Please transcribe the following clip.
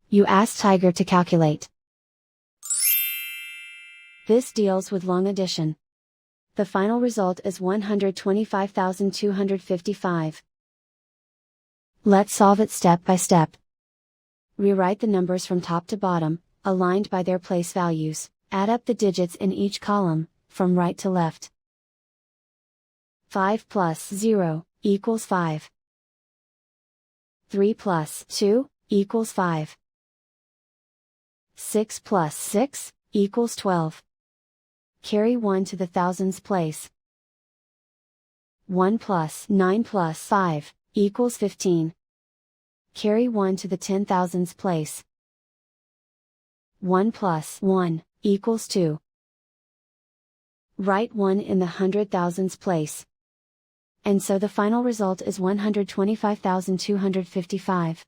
You ask Tiger to calculate. This deals with long addition. The final result is 125,255. Let's solve it step by step. Rewrite the numbers from top to bottom, aligned by their place values. Add up the digits in each column, from right to left. 5 plus 0 equals 5. 3 plus 2 equals 5. 6 plus 6 equals 12. Carry 1 to the thousands place. 1 plus 9 plus 5 equals 15. Carry 1 to the 10,000s place. 1 plus 1 equals 2. Write 1 in the 100,000s place. And so the final result is 125,255.